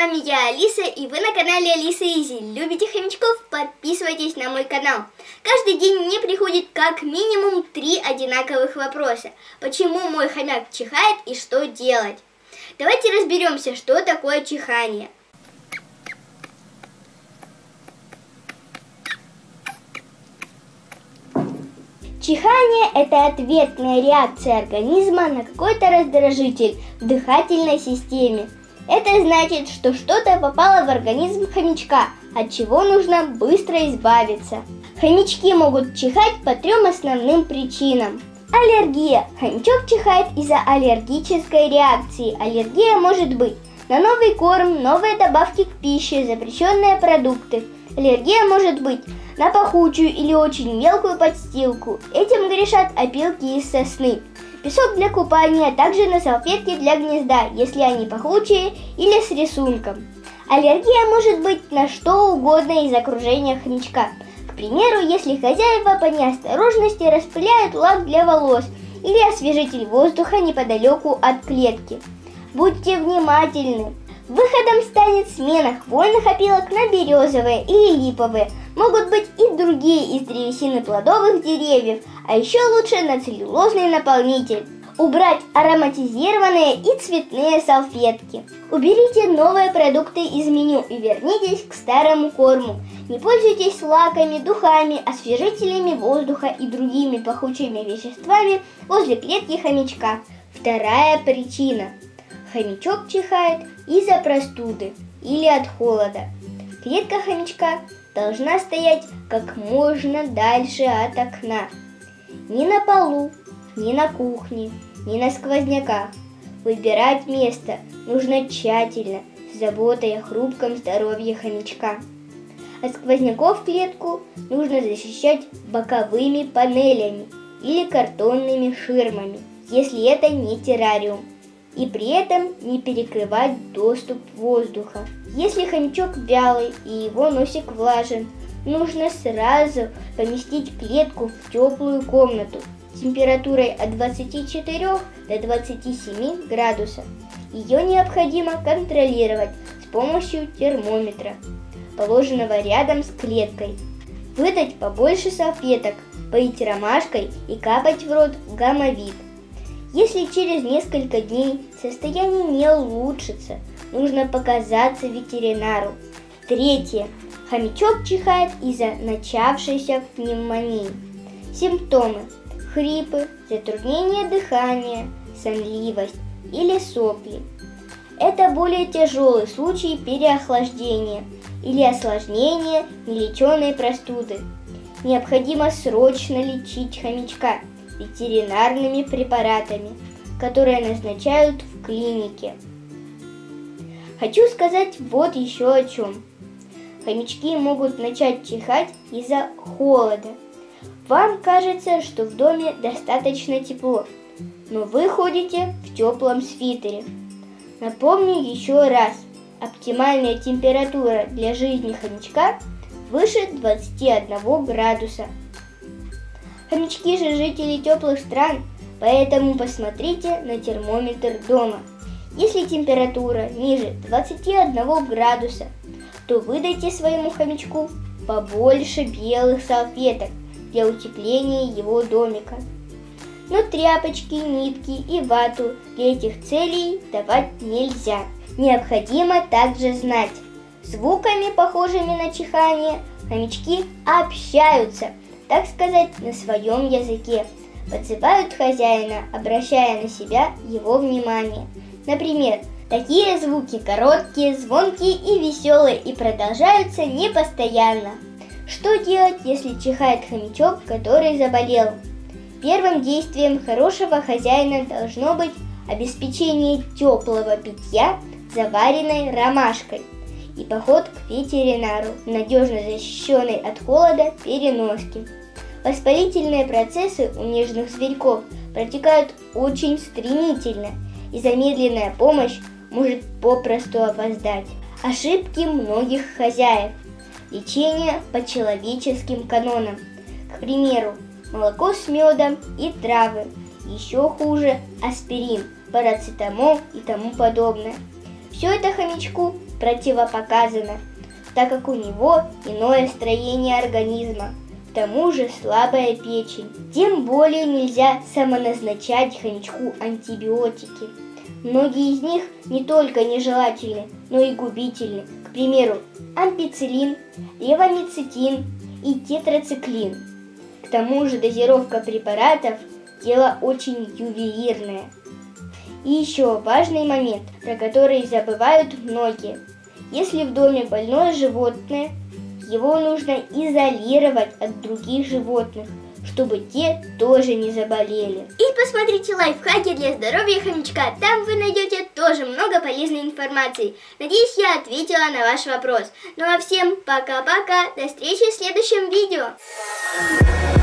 вами я, Алиса, и вы на канале Алиса Изи. Любите хомячков? Подписывайтесь на мой канал. Каждый день мне приходит как минимум 3 одинаковых вопроса. Почему мой хомяк чихает и что делать? Давайте разберемся, что такое чихание. Чихание – это ответная реакция организма на какой-то раздражитель в дыхательной системе. Это значит, что что-то попало в организм хомячка, от чего нужно быстро избавиться. Хомячки могут чихать по 3 основным причинам. Аллергия. Хомячок чихает из-за аллергической реакции. Аллергия может быть на новый корм, новые добавки к пище, запрещенные продукты. Аллергия может быть на пахучую или очень мелкую подстилку. Этим грешат опилки из сосны. Песок для купания, а также на салфетки для гнезда, если они пахучие или с рисунком. Аллергия может быть на что угодно из окружения хомячка. К примеру, если хозяева по неосторожности распыляют лак для волос или освежитель воздуха неподалеку от клетки. Будьте внимательны. Выходом станет смена хвойных опилок на березовые или липовые. Могут быть и другие из древесины плодовых деревьев, а еще лучше на целлюлозный наполнитель. Убрать ароматизированные и цветные салфетки. Уберите новые продукты из меню и вернитесь к старому корму. Не пользуйтесь лаками, духами, освежителями воздуха и другими пахучими веществами возле клетки хомячка. Вторая причина. Хомячок чихает из-за простуды или от холода. Клетка хомячка должна стоять как можно дальше от окна. Ни на полу, ни на кухне, ни на сквозняках. Выбирать место нужно тщательно, с заботой о хрупком здоровье хомячка. От сквозняков клетку нужно защищать боковыми панелями или картонными ширмами, если это не террариум. И при этом не перекрывать доступ воздуха. Если хомячок вялый и его носик влажен, нужно сразу поместить клетку в теплую комнату с температурой от 24 до 27 градусов. Ее необходимо контролировать с помощью термометра, положенного рядом с клеткой. Выдать побольше салфеток, поить ромашкой и капать в рот гамовид. Если через несколько дней состояние не улучшится, нужно показаться ветеринару. Третье. Хомячок чихает из-за начавшейся пневмонии. Симптомы. Хрипы, затруднение дыхания, сонливость или сопли. Это более тяжелый случай переохлаждения или осложнения нелеченой простуды. Необходимо срочно лечить хомячка ветеринарными препаратами, которые назначают в клинике. Хочу сказать вот еще о чем. Хомячки могут начать чихать из-за холода. Вам кажется, что в доме достаточно тепло, но вы ходите в теплом свитере. Напомню еще раз, оптимальная температура для жизни хомячка выше 21 градуса. Хомячки же жители теплых стран, поэтому посмотрите на термометр дома. Если температура ниже 21 градуса, то выдайте своему хомячку побольше белых салфеток для утепления его домика. Но тряпочки, нитки и вату для этих целей давать нельзя. Необходимо также знать, звуками, похожими на чихание, хомячки общаются, так сказать, на своем языке. Подзывают хозяина, обращая на себя его внимание. Например, такие звуки короткие, звонкие и веселые и продолжаются непостоянно. Что делать, если чихает хомячок, который заболел? Первым действием хорошего хозяина должно быть обеспечение теплого питья заваренной ромашкой и поход к ветеринару, надежно защищенной от холода переноски. Воспалительные процессы у нежных зверьков протекают очень стремительно, и замедленная помощь может попросту опоздать. Ошибки многих хозяев. Лечение по человеческим канонам. К примеру, молоко с медом и травы. Еще хуже аспирин, парацетамол и тому подобное. Все это хомячку противопоказано, так как у него иное строение организма, к тому же слабая печень. Тем более нельзя самоназначать хомячку антибиотики. Многие из них не только нежелательны, но и губительны. К примеру, ампицилин, левомицетин и тетрациклин. К тому же дозировка препаратов – дело очень ювелирное. И еще важный момент, про который забывают многие. Если в доме больное животное, его нужно изолировать от других животных, чтобы те тоже не заболели. И посмотрите лайфхаки для здоровья хомячка, там вы найдете тоже много полезной информации. Надеюсь, я ответила на ваш вопрос. Ну а всем пока-пока, до встречи в следующем видео.